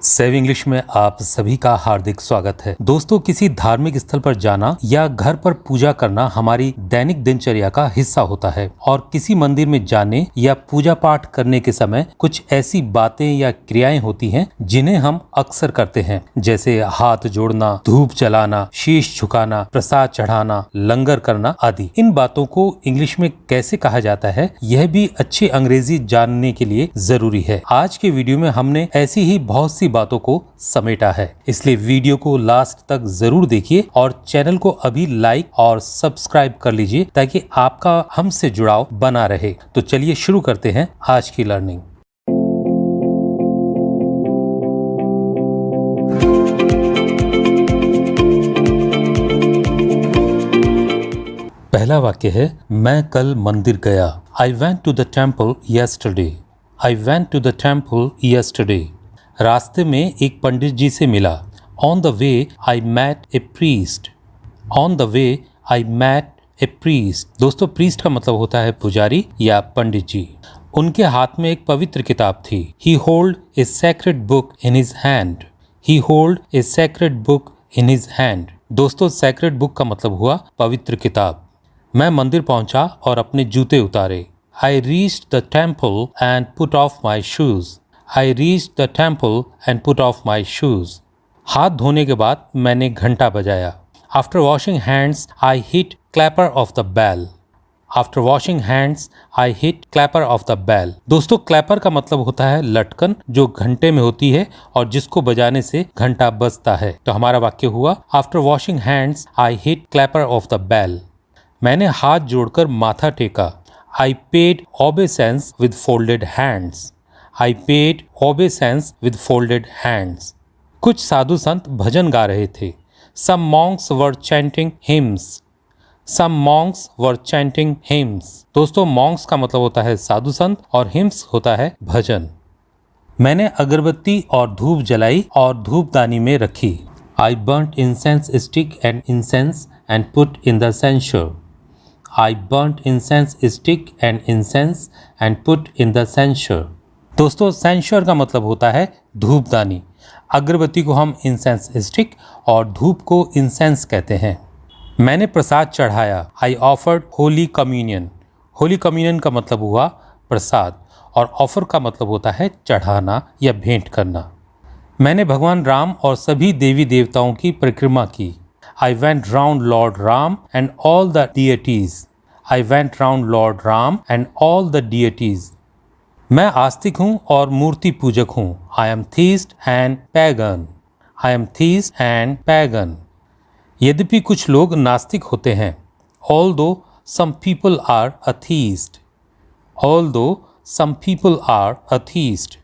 Save English में आप सभी का हार्दिक स्वागत है। दोस्तों, किसी धार्मिक स्थल पर जाना या घर पर पूजा करना हमारी दैनिक दिनचर्या का हिस्सा होता है और किसी मंदिर में जाने या पूजा पाठ करने के समय कुछ ऐसी बातें या क्रियाएं होती हैं जिन्हें हम अक्सर करते हैं, जैसे हाथ जोड़ना, धूप जलाना, शीश झुकाना, प्रसाद चढ़ाना, लंगर करना आदि। इन बातों को इंग्लिश में कैसे कहा जाता है, यह भी अच्छी अंग्रेजी जानने के लिए जरूरी है। आज के वीडियो में हमने ऐसी ही बहुत सी बातों को समेटा है, इसलिए वीडियो को लास्ट तक जरूर देखिए और चैनल को अभी लाइक और सब्सक्राइब कर लीजिए ताकि आपका हमसे जुड़ाव बना रहे। तो चलिए शुरू करते हैं आज की लर्निंग। पहला वाक्य है, मैं कल मंदिर गया। I went to the temple yesterday. I went to the temple yesterday. रास्ते में एक पंडित जी से मिला। On the way I met a priest. On the way I met a priest. दोस्तों, priest का मतलब होता है पुजारी या पंडित जी। उनके हाथ में एक पवित्र किताब थी। He held a sacred book in his hand. He held a sacred book in his hand. दोस्तों, sacred book का मतलब हुआ पवित्र किताब। मैं मंदिर पहुंचा और अपने जूते उतारे। I reached the temple and put off my shoes. I reached the temple and put off my shoes. हाथ धोने के बाद मैंने घंटा बजाया। After washing hands, I hit clapper of the bell. After washing hands, I hit clapper of the bell. दोस्तों, clapper का मतलब होता है लटकन जो घंटे में होती है और जिसको बजाने से घंटा बजता है। तो हमारा वाक्य हुआ, After washing hands, I hit clapper of the bell. मैंने हाथ जोड़कर माथा टेका। I paid obeisance with folded hands. I paid obeisance with folded hands. कुछ साधु संत भजन गा रहे थे। Some monks were chanting hymns. Some monks were chanting hymns. दोस्तों, monks का मतलब होता है साधु संत और hymns होता है भजन। मैंने अगरबत्ती और धूप जलाई और धूपदानी में रखी। I burnt incense stick and incense and put in the censer. I burnt incense stick and incense and put in the censer. दोस्तों, censer का मतलब होता है धूपदानी। अगरबत्ती को हम इंसेंस स्टिक और धूप को इंसेंस कहते हैं। मैंने प्रसाद चढ़ाया। I offered holy communion. Holy communion का मतलब हुआ प्रसाद और ऑफर का मतलब होता है चढ़ाना या भेंट करना। मैंने भगवान राम और सभी देवी देवताओं की परिक्रमा की। I went round Lord Ram and all the deities. I went round Lord Ram and all the deities. मैं आस्तिक हूँ और मूर्ति पूजक हूँ। I am theist and pagan. I am theist and pagan. यद्यपि कुछ लोग नास्तिक होते हैं। Although some people are atheist. Although some people are atheist.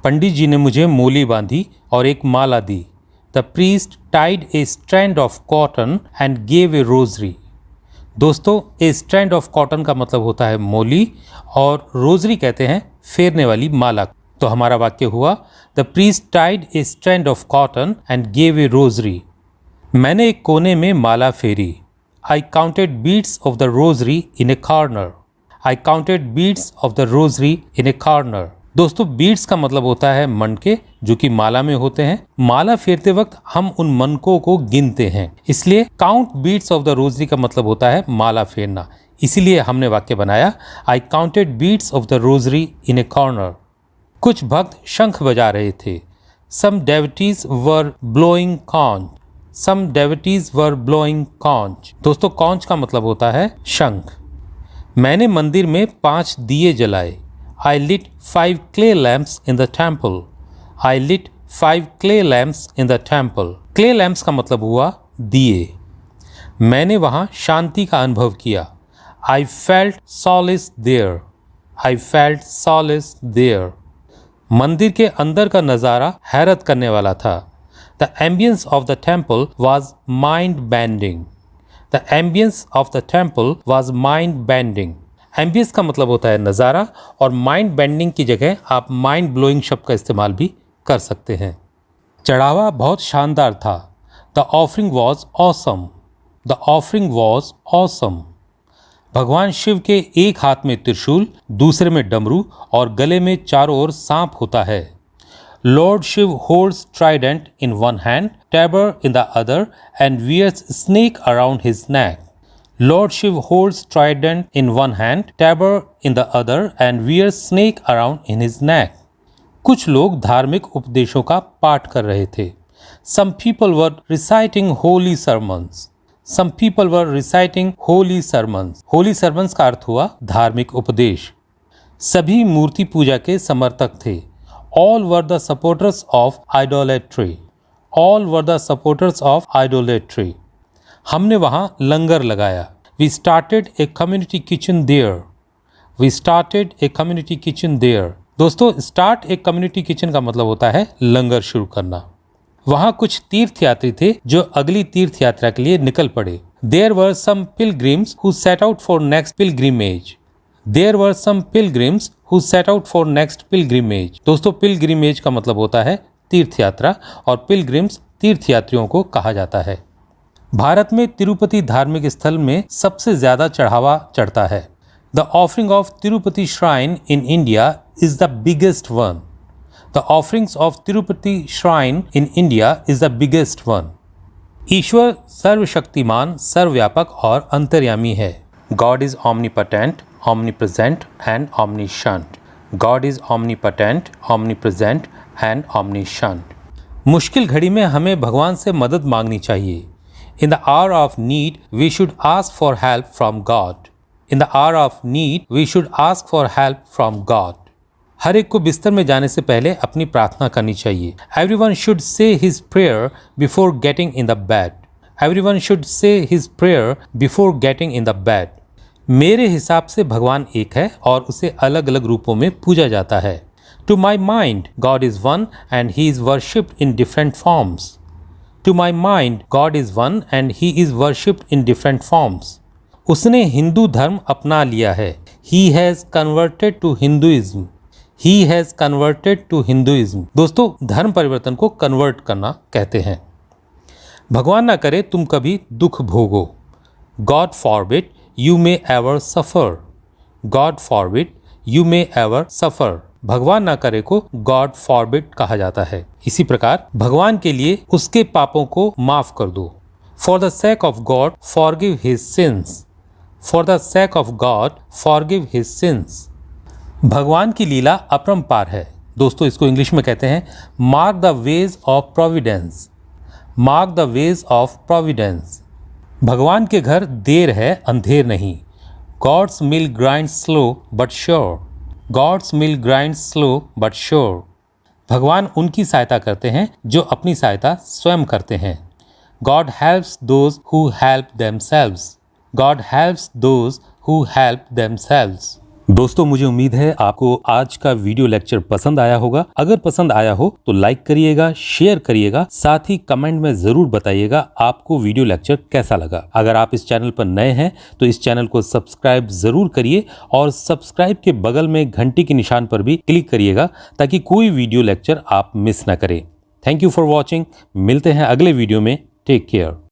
पंडित जी ने मुझे मोली बांधी और एक माला दी। The priest tied a strand of cotton and gave a rosary. दोस्तों, a strand of cotton का मतलब होता है मोली और रोजरी कहते हैं फेरने वाली माला। तो हमारा वाक्य हुआ, The priest tied a strand of cotton and gave a rosary. मैंने एक कोने में माला फेरी। I counted beads of the rosary in a corner. I counted beads of the rosary in a corner. दोस्तों, बीड्स का मतलब होता है मनके जो कि माला में होते हैं। माला फेरते वक्त हम उन मनकों को गिनते हैं, इसलिए count beads of the rosary का मतलब होता है माला फेरना। इसीलिए हमने वाक्य बनाया, I counted beads of the rosary in a corner. कुछ भक्त शंख बजा रहे थे। Some deities were blowing conch. Some deities were blowing conch. दोस्तों, कॉन्च का मतलब होता है शंख। मैंने मंदिर में 5 दिए जलाए। I lit 5 clay lamps in the temple. I lit 5 clay lamps in the temple. Clay lamps का मतलब हुआ दिए। मैंने वहाँ शांति का अनुभव किया। I felt solace there. I felt solace there. मंदिर के अंदर का नज़ारा हैरत करने वाला था। The ambience of the temple was mind-bending. The ambience of the temple was mind-bending. Ambience का मतलब होता है नज़ारा और माइंड बेंडिंग की जगह आप माइंड ब्लोइंग शब्द का इस्तेमाल भी कर सकते हैं। चढ़ावा बहुत शानदार था। The offering was awesome. The offering was awesome. भगवान शिव के एक हाथ में त्रिशूल, दूसरे में डमरू और गले में चारों ओर सांप होता है। Lord Shiv holds trident in one hand, tabor in the other, and wears snake around his neck. Lord Shiv holds trident in one hand, tabor in the other, and wears snake around in his neck. कुछ लोग धार्मिक उपदेशों का पाठ कर रहे थे. Some people were reciting holy sermons. Some people were reciting holy sermons. Holy sermons का अर्थ हुआ धार्मिक उपदेश. सभी मूर्ति पूजा के समर्थक थे. All were the supporters of idolatry. All were the supporters of idolatry. हमने वहाँ लंगर लगाया. We started a community kitchen there. We started a community kitchen there. दोस्तों, स्टार्ट एक कम्युनिटी किचन का मतलब होता है लंगर शुरू करना. वहाँ कुछ तीर्थयात्री थे जो अगली तीर्थ यात्रा के लिए निकल पड़े. There were some pilgrims who set out for next pilgrimage. There were some pilgrims who set out for next pilgrimage. दोस्तों, pilgrimage का मतलब होता है तीर्थ यात्रा और pilgrims तीर्थयात्रियों को कहा जाता है. भारत में तिरुपति धार्मिक स्थल में सबसे ज्यादा चढ़ावा चढ़ता है. The offering of Tirupati shrine in India is the biggest one. The offerings of Tirupati shrine in India is the biggest one. ईश्वर सर्वशक्तिमान, सर्वव्यापक और अंतर्यामी है. God is omnipotent, omnipresent and omniscient. God is omnipotent, omnipresent and omniscient. मुश्किल घड़ी में हमें भगवान से मदद मांगनी चाहिए. In the hour of need, we should ask for help from God. In the hour of need, we should ask for help from God. हर एक को बिस्तर में जाने से पहले अपनी प्रार्थना करनी चाहिए. Everyone should say his prayer before getting in the bed. Everyone should say his prayer before getting in the bed. मेरे हिसाब से भगवान एक है और उसे अलग अलग रूपों में पूजा जाता है. To my mind, God is one and he is worshipped in different forms. To my mind, God is one and he is worshipped in different forms. उसने हिंदू धर्म अपना लिया है. He has converted to Hinduism. He has converted to Hinduism. दोस्तों, धर्म परिवर्तन को convert करना कहते हैं. भगवान ना करे तुम कभी दुख भोगो. God forbid you may ever suffer. God forbid you may ever suffer. भगवान ना करे को God forbid कहा जाता है. इसी प्रकार भगवान के लिए उसके पापों को माफ कर दो. For the sake of God, forgive his sins. For the sake of God, forgive his sins. भगवान की लीला अपरंपार है. दोस्तों, इसको इंग्लिश में कहते हैं mark the ways of Providence. Mark the ways of Providence. भगवान के घर देर है, अंधेर नहीं. God's mill grinds slow but sure. God's mill grinds slow but sure. भगवान उनकी सहायता करते हैं जो अपनी सहायता स्वयं करते हैं. God helps those who help themselves. God helps those who help themselves. दोस्तों, मुझे उम्मीद है आपको आज का वीडियो लेक्चर पसंद आया होगा. अगर पसंद आया हो तो लाइक करिएगा, शेयर करिएगा, साथ ही कमेंट में जरूर बताइएगा आपको वीडियो लेक्चर कैसा लगा. अगर आप इस चैनल पर नए हैं तो इस चैनल को सब्सक्राइब जरूर करिए और सब्सक्राइब के बगल में घंटी के निशान पर भी क्लिक करिएगा ताकि कोई वीडियो लेक्चर आप मिस ना करें. Thank you for watching. मिलते हैं अगले वीडियो में. Take care.